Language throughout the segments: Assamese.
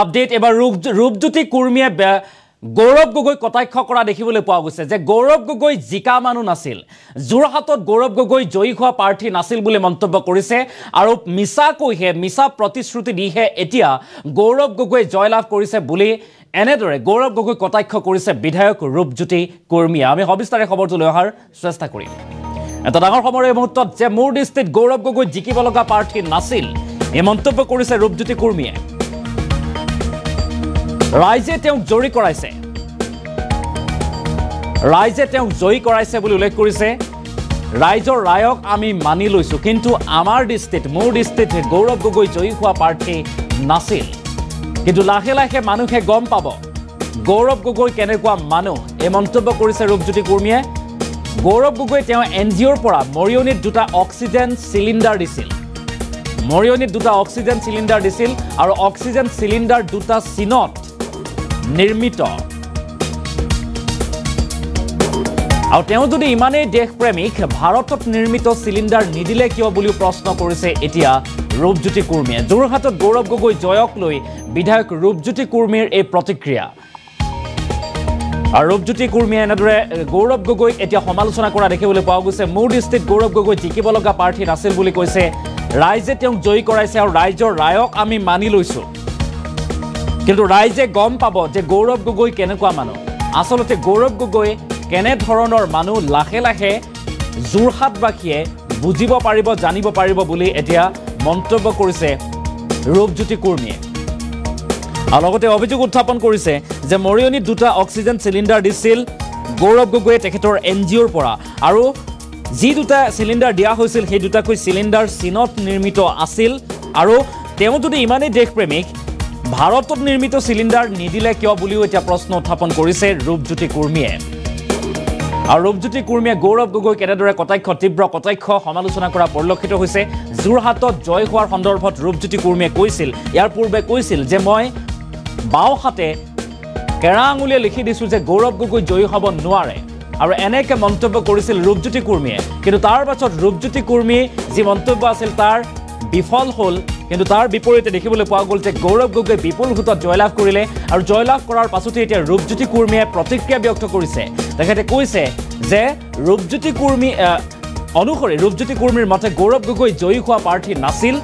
আপডেট এবাৰ ৰূপজ্যোতি কুৰ্মীয়ে গৌৰৱ গগৈ কটাক্ষ কৰা দেখিবলৈ পোৱা গৈছে যে গৌৰৱ গগৈ জিকা মানুহ নাছিল যোৰহাটত গৌৰৱ গগৈ জয়ী হোৱা প্ৰাৰ্থী নাছিল বুলি মন্তব্য কৰিছে আৰু মিছা প্ৰতিশ্ৰুতি দিহে এতিয়া গৌৰৱ গগৈ জয়লাভ কৰিছে বুলি এনেদৰে গৌৰৱ গগৈ কটাক্ষ কৰিছে বিধায়ক ৰূপজ্যোতি কুৰ্মীয়ে আমি সবিস্তাৰে খবৰটো লৈ অহাৰ চেষ্টা কৰিম এটা ডাঙৰ খবৰ এই মুহূৰ্তত যে মোৰ দৃষ্টিত গৌৰৱ গগৈ জিকিব লগা প্ৰাৰ্থী নাছিল এই মন্তব্য কৰিছে ৰূপজ্যোতি কুৰ্মীয়ে ৰাইজে তেওঁক জয়ী কৰাইছে বুলি উল্লেখ কৰিছে ৰাইজৰ ৰায়ক আমি মানি লৈছো কিন্তু আমাৰ দৃষ্টিত মোৰ দৃষ্টিত গৌৰৱ গগৈ জয়ী হোৱা প্ৰাৰ্থী নাছিল কিন্তু লাহে লাহে মানুহে গম পাব গৌৰৱ গগৈ কেনেকুৱা মানুহ এই মন্তব্য কৰিছে ৰূপজ্যোতি কুৰ্মীয়ে গৌৰৱ গগৈ তেওঁ এনজিঅ'ৰ পৰা মৰিয়নিত দুটা অক্সিজেন চিলিণ্ডাৰ দিছিল আৰু অক্সিজেন চিলিণ্ডাৰ দুটা চীনত নিৰ্মিত আৰু তেওঁ যদি ইমানেই দেশপ্ৰেমিক ভাৰতত নিৰ্মিত চিলিণ্ডাৰ নিদিলে কিয় বুলি প্ৰশ্ন কৰিছে এতিয়া ৰূপজ্যোতি কুৰ্মীয়ে যোৰহাটত গৌৰৱ গগৈ জয়ক লৈ বিধায়ক ৰূপজ্যোতি কুৰ্মীৰ এই প্ৰতিক্ৰিয়া আৰু ৰূপজ্যোতি কুৰ্মীয়ে এনেদৰে গৌৰৱ গগৈক এতিয়া সমালোচনা কৰা দেখিবলৈ পোৱা গৈছে মোৰ দৃষ্টিত গৌৰৱ গগৈ জিকিব লগা প্ৰাৰ্থী নাছিল বুলি কৈছে ৰাইজে তেওঁক জয়ী কৰাইছে আৰু ৰাইজৰ ৰায়ক আমি মানি লৈছো কিন্তু ৰাইজে গম পাব যে গৌৰৱ গগৈ কেনেকুৱা মানুহ আসলতে গৌৰৱ গগৈ কেনে ধৰণৰ মানুহ লাহে লাহে যোৰহাটবাসীয়ে বুজিব পাৰিব জানিব পাৰিব বুলি এতিয়া মন্তব্য কৰিছে ৰূপজ্যোতি কুৰ্মীয়ে আৰু লগতে অভিযোগ উত্থাপন কৰিছে যে মৰিয়নিত দুটা অক্সিজেন চিলিণ্ডাৰ দিছিল গৌৰৱ গগৈয়ে তেখেতৰ এনজিঅ'ৰ পৰা আৰু যি দুটা চিলিণ্ডাৰ দিয়া হৈছিল সেই দুটাকৈ চিলিণ্ডাৰ চীনত নিৰ্মিত আছিল আৰু তেওঁ যদি ইমানেই দেশপ্ৰেমিক ভাৰতত নিৰ্মিত চিলিণ্ডাৰ নিদিলে কিয় বুলিও এতিয়া প্ৰশ্ন উত্থাপন কৰিছে ৰূপজ্যোতি কুৰ্মীয়ে আৰু ৰূপজ্যোতি কুৰ্মীয়ে গৌৰৱ গগৈ কেনেদৰে তীব্ৰ কটাক্ষ সমালোচনা কৰা পৰিলক্ষিত হৈছে যোৰহাটত জয় হোৱাৰ সন্দৰ্ভত ৰূপজ্যোতি কুৰ্মীয়ে কৈছিল ইয়াৰ পূৰ্বে কৈছিল যে মই বাওঁ হাতে কেৰা আঙুলিয়ে লিখি দিছো যে গৌৰৱ গগৈ জয়ী হ'ব নোৱাৰে আৰু এনেকৈ মন্তব্য কৰিছিল ৰূপজ্যোতি কুৰ্মীয়ে কিন্তু তাৰ পাছত ৰূপজ্যোতি কুৰ্মী যি মন্তব্য আছিল তাৰ বিফল হ'ল কিন্তু তাৰ বিপৰীতে দেখিবলৈ পোৱা গ'ল যে গৌৰৱ গগৈ বিপুল ভোটত জয়লাভ কৰিলে আৰু জয়লাভ কৰাৰ পাছতে এতিয়া ৰূপজ্যোতি কুৰ্মীয়ে প্ৰতিক্ৰিয়া ব্যক্ত কৰিছে তেখেতে কৈছে যে ৰূপজ্যোতি কুৰ্মীৰ মতে গৌৰৱ গগৈ জয়ী হোৱা প্ৰাৰ্থী নাছিল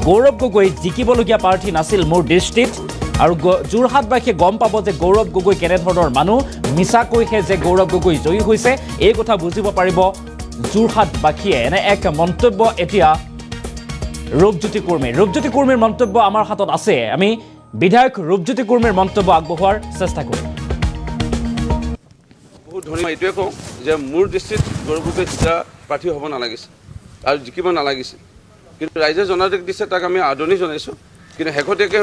গৌৰৱ গগৈ জিকিবলগীয়া প্ৰাৰ্থী নাছিল মোৰ দৃষ্টিত আৰু যোৰহাটবাসীয়ে গম পাব যে গৌৰৱ গগৈ কেনেধৰণৰ মানুহ মিছাকৈহে যে গৌৰৱ গগৈ জয়ী হৈছে এই কথা বুজিব পাৰিব যোৰহাটবাসীয়ে এনে এক মন্তব্য এতিয়া ৰূপজ্যোতি কুৰ্মীৰ মন্তব্য আমাৰ হাতত আছে আমি বিধায়ক ৰূপজ্যোতি কুৰ্মীৰ মন্তব্য আগবঢ়োৱাৰ চেষ্টা কৰিম বহুত ধন্যবাদ এইটোৱে কওঁ যে মোৰ দৃষ্টিত গৌৰৱ গগৈ জিকা প্ৰাৰ্থী হ'ব নালাগিছিল আৰু জিকিব নালাগিছিল কিন্তু ৰাইজে জনাদেশ দিছে তাক আমি আদৰণি জনাইছোঁ কিন্তু শেহতীয়াকৈ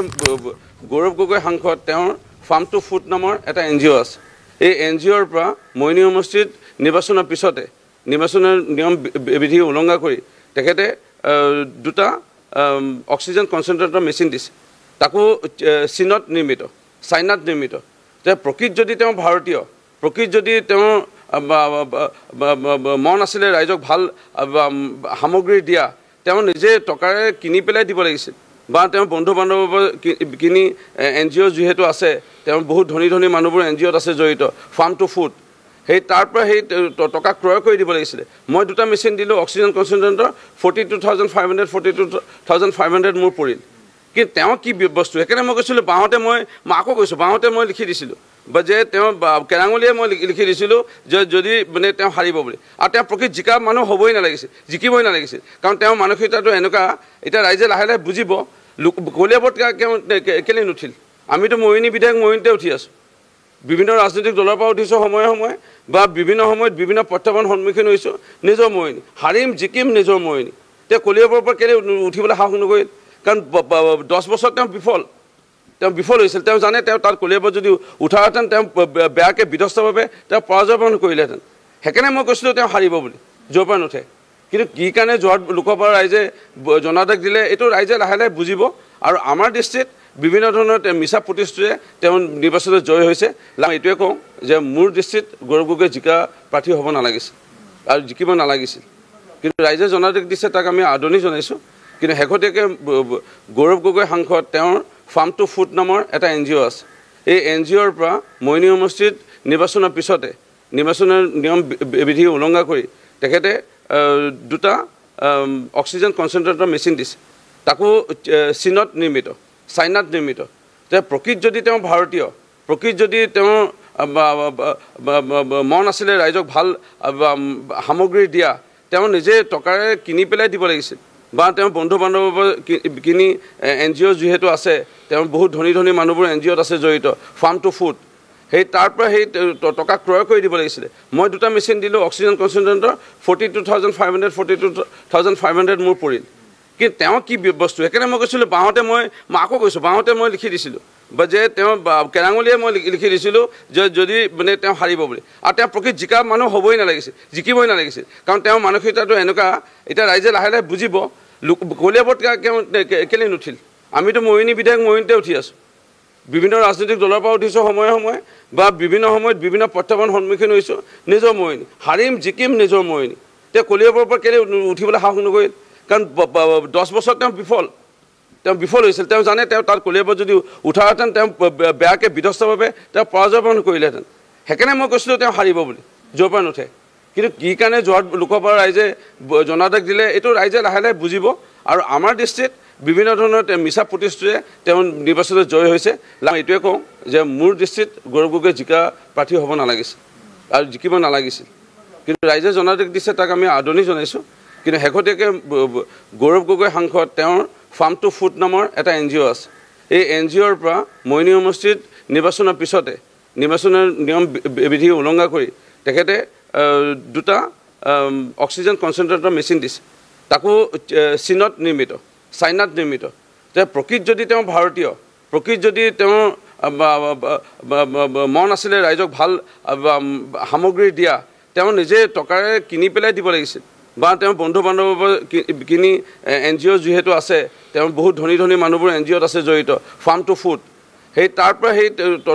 গৌৰৱ গগৈ সাংসদ তেওঁৰ ফাৰ্ম টু ফুড নামৰ এটা NGO আছে এই NGOৰ পৰা মইনী সমষ্টিত নিৰ্বাচনৰ পিছতে নিৰ্বাচনৰ নিয়ম বিধি উলংঘা কৰি তেখেতে দুটা অক্সিজেন কনচেন্ট্ৰেটৰ মেচিন দিছে তাকো চীনত নিৰ্মিত চাইনাত নিৰ্মিত যে প্ৰকৃত যদি তেওঁ ভাৰতীয় প্ৰকৃত যদি তেওঁ মন আছিলে ৰাইজক ভাল সামগ্ৰী দিয়া তেওঁ নিজে টকাৰে কিনি পেলাই দিব লাগিছিল বা তেওঁ বন্ধু বান্ধৱৰ কিনি NGO যিহেতু আছে তেওঁ বহুত ধনী মানুহবোৰ NGOত আছে জড়িত ফাৰ্ম টু ফুড সেই তাৰ পৰা সেই টকা ক্ৰয় কৰি দিব লাগিছিলে মই দুটা মেচিন দিলোঁ অক্সিজেন কনচেন্ট্ৰেটৰ 42,500 মোৰ পৰিল কিন্তু তেওঁ কি বস্তু সেইকাৰণে মই কৈছিলোঁ বাঁহতে মই আকৌ কৈছোঁ বাঁহতে মই লিখি দিছিলোঁ বা যে তেওঁ কেৰাঙুলিয়ে মই লিখি দিছিলোঁ যে যদি মানে তেওঁ হাৰিব বুলি আৰু তেওঁ প্ৰকৃত জিকা মানুহ হ'বই নালাগিছিল জিকিবই নালাগিছিল কাৰণ তেওঁৰ মানসিকতাটো এনেকুৱা এতিয়া ৰাইজে লাহে লাহে বুজিব কলিয়াবৰত কেলৈ নুঠিল আমিতো মৰিয়নি বিধায়ক মৰিয়নিতে উঠি আছোঁ বিভিন্ন ৰাজনৈতিক দলৰ পৰা উঠিছোঁ সময়ে সময়ে বা বিভিন্ন সময়ত বিভিন্ন প্ৰত্যাহ্বান সন্মুখীন হৈছোঁ নিজৰ মৰিয়নি হাৰিম জিকিম নিজৰ মৰিয়নি তেওঁ কলিয়াবৰৰ পৰা কেলৈ উঠিবলৈ সাহস নকৰিল কাৰণ 10 বছৰ তেওঁ বিফল হৈছিল তেওঁ জানে তেওঁ তাত কলিয়াবৰ যদি উঠাহেঁতেন তেওঁ বেয়াকৈ বিধ্বস্তভাৱে তেওঁ পৰাজয় বৰণ কৰিলেহেঁতেন সেইকাৰণে মই কৈছিলোঁ তেওঁ হাৰিব বুলি য'ৰ পৰা নুঠে কিন্তু কি কাৰণে যোৰহাট লোকসভাৰ ৰাইজে জনাদেশ দিলে এইটো ৰাইজে লাহে লাহে বুজিব আৰু আমাৰ দৃষ্টিত বিভিন্ন ধৰণৰ মিছা প্ৰতিশ্ৰুতিৰে তেওঁ নিৰ্বাচনত জয় হৈছে এইটোৱে কওঁ যে মোৰ দৃষ্টিত গৌৰৱ গগৈ জিকা প্ৰাৰ্থী হ'ব নালাগিছিল আৰু জিকিব নালাগিছিল কিন্তু ৰাইজে জনাদেশ দিছে তাক আমি আদৰণি জনাইছোঁ কিন্তু শেহতীয়াকৈ গৌৰৱ গগৈ সাংসদ তেওঁৰ ফাৰ্ম টু ফুড নামৰ এটা NGO আছে। এই NGOৰ পৰা মইনী সমষ্টিত নিৰ্বাচনৰ পিছতে নিৰ্বাচনৰ নিয়ম বিধি উলংঘা কৰি তেখেতে দুটা অক্সিজেন কনচেন্ট্ৰেটৰ মেচিন দিছে, তাকো চীনত নিৰ্মিত, চাইনাত নিৰ্মিত। যে প্ৰকৃত যদি তেওঁ ভাৰতীয়, প্ৰকৃত যদি তেওঁ মন আছিলে ৰাইজক ভাল সামগ্ৰী দিয়া, তেওঁ নিজে টকাৰে কিনি পেলাই দিব লাগিছিল, বা তেওঁ বন্ধু বান্ধৱৰ কিনি NGO যিহেতু আছে, তেওঁ বহুত ধনী ধনী মানুহবোৰ NGOত আছে জড়িত, ফাৰ্ম টু ফুড, সেই তাৰ পৰা সেই টকা ক্ৰয় কৰি দিব লাগিছিলে। মই দুটা মেচিন দিলোঁ অক্সিজেন কনচেন্ট্ৰেটৰ 42,500 42,500 মোৰ পৰিল। কিন্তু তেওঁ কি বস্তু, সেইকাৰণে মই কৈছিলোঁ বাঁহতে মই আকৌ কৈছোঁ, বাঁহতে মই লিখি দিছিলোঁ, বা যে তেওঁ কেৰাঙলীয়ে মই লিখি দিছিলোঁ যে যদি মানে তেওঁ হাৰিব বুলি। আৰু তেওঁ প্ৰকৃত জিকা মানুহ হ'বই নালাগিছিল, জিকিবই নালাগিছিল, কাৰণ তেওঁৰ মানসিকতাটো এনেকুৱা। এতিয়া ৰাইজে লাহে লাহে বুজিব কলিয়াবৰত কেলৈ নুঠিল। আমিতো মৰিনী বিধায়ক মৰিনীতে উঠি আছোঁ, বিভিন্ন ৰাজনৈতিক দলৰ পৰা উঠিছোঁ সময়ে সময়ে, বা বিভিন্ন সময়ত বিভিন্ন প্ৰত্যাহ্বান সন্মুখীন হৈছোঁ। নিজৰ মৰিনী হাৰিম জিকিম নিজৰ মৰিনী। তেওঁ কলিয়াবৰৰ পৰা কেলৈ উঠিবলৈ সাহস নকৰিল, কাৰণ 10 বছৰ তেওঁ বিফল হৈছিল। তেওঁ জানে তেওঁ তাত কলিয়াবৰত যদি উঠাহেঁতেন তেওঁ বেয়াকৈ বিধ্বস্তভাৱে তেওঁ পৰাজয় বৰণ কৰিলেহেঁতেন। সেইকাৰণে মই কৈছিলোঁ তেওঁ হাৰিব বুলি, য'ৰ পৰা নুঠে। কিন্তু কি কাৰণে যোৰহাট লোকসভাৰ ৰাইজে জনাদেশ দিলে, এইটো ৰাইজে লাহে লাহে বুজিব। আৰু আমাৰ দৃষ্টিত বিভিন্ন ধৰণৰ মিছা প্ৰতিশ্ৰুতিৰে তেওঁ নিৰ্বাচনত জয় হৈছে। মই এইটোৱে কওঁ যে মোৰ দৃষ্টিত গৌৰৱ গগৈ জিকা প্ৰাৰ্থী হ'ব নালাগিছিল আৰু জিকিব নালাগিছিল, কিন্তু ৰাইজে জনাদেশ দিছে, তাক আমি আদৰণি জনাইছোঁ। কিন্তু শেহতীয়াকৈ গৌৰৱ গগৈ সাংসদ তেওঁৰ ফাৰ্ম টু ফুড নামৰ এটা NGO আছে। এই NGOৰ পৰা মইনী সমষ্টিত নিৰ্বাচনৰ পিছতে নিৰ্বাচনৰ নিয়ম বিধি উলংঘা কৰি তেখেতে দুটা অক্সিজেন কনচেন্ট্ৰেটৰ মেচিন দিছে, তাকো চীনত নিৰ্মিত, চাইনাত নিৰ্মিত। যে প্ৰকৃত যদি তেওঁ ভাৰতীয়, প্ৰকৃত যদি তেওঁ মন আছিলে ৰাইজক ভাল সামগ্ৰী দিয়া, তেওঁ নিজে টকাৰে কিনি পেলাই দিব লাগিছিল, বা তেওঁ বন্ধু বান্ধৱৰ কিনি NGO যিহেতু আছে, তেওঁ বহুত ধনী ধনী মানুহবোৰ NGOত আছে জড়িত, ফাৰ্ম টু ফুড, সেই তাৰ পৰা সেই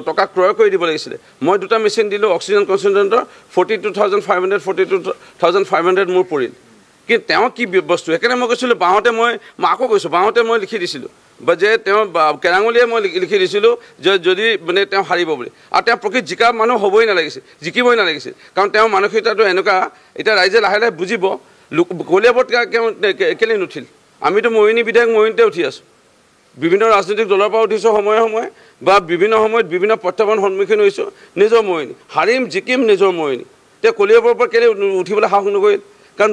টকা ক্ৰয় কৰি দিব লাগিছিলে। মই দুটা মেচিন দিলোঁ অক্সিজেন কনচেন্ট্ৰেটৰ 42,500 42,500 মোৰ পৰিল। কিন্তু তেওঁ কি বস্তু, সেইকাৰণে মই কৈছিলোঁ বাঁহতে মই আকৌ কৈছোঁ, বাঁহতে মই লিখি দিছিলোঁ, বা যে তেওঁ কেৰাঙলীয়ে মই লিখি দিছিলোঁ যে যদি মানে তেওঁ হাৰিব বুলি। আৰু তেওঁ প্ৰকৃত জিকা মানুহ হ'বই নালাগিছিল, জিকিবই নালাগিছিল, কাৰণ তেওঁৰ মানসিকতাটো এনেকুৱা। এতিয়া ৰাইজে লাহে লাহে বুজিব কলিয়াবৰত কেলৈ নুঠিল। আমিতো মৰিনী বিধায়ক মৰিনীতে উঠি আছোঁ, বিভিন্ন ৰাজনৈতিক দলৰ পৰা উঠিছোঁ সময়ে সময়ে, বা বিভিন্ন সময়ত বিভিন্ন প্ৰত্যাহ্বান সন্মুখীন হৈছোঁ। নিজৰ মৰিনী হাৰিম জিকিম নিজৰ মৰিনী। তেওঁ কলিয়াবৰৰ পৰা কেলৈ উঠিবলৈ সাহস নকৰিল, কাৰণ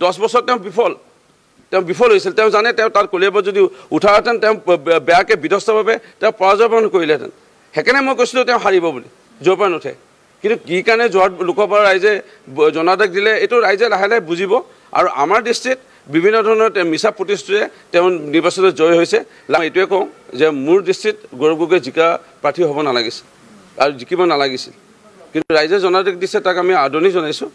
10 বছৰ তেওঁ বিফল হৈছিল। তেওঁ জানে তেওঁ তাত কলিয়াবৰত যদি উঠাহেঁতেন তেওঁ বেয়াকৈ বিধ্বস্তভাৱে তেওঁ পৰাজয় বৰণ কৰিলেহেঁতেন। সেইকাৰণে মই কৈছিলোঁ তেওঁ হাৰিব বুলি, য'ৰ পৰা নুঠে। কিন্তু কি কাৰণে যোৰহাট লোকসভাৰ ৰাইজে জনাদেশ দিলে, এইটো ৰাইজে লাহে লাহে বুজিব। আৰু আমাৰ দৃষ্টিত বিভিন্ন ধৰণৰ মিছা প্ৰতিশ্ৰুতিৰে তেওঁ নিৰ্বাচনত জয় হৈছে। মই এইটোৱে কওঁ যে মোৰ দৃষ্টিত গৌৰৱ গগৈ জিকা প্ৰাৰ্থী হ'ব নালাগিছিল আৰু জিকিব নালাগিছিল, কিন্তু ৰাইজে জনাদেশ দিছে, তাক আমি আদৰণি জনাইছোঁ।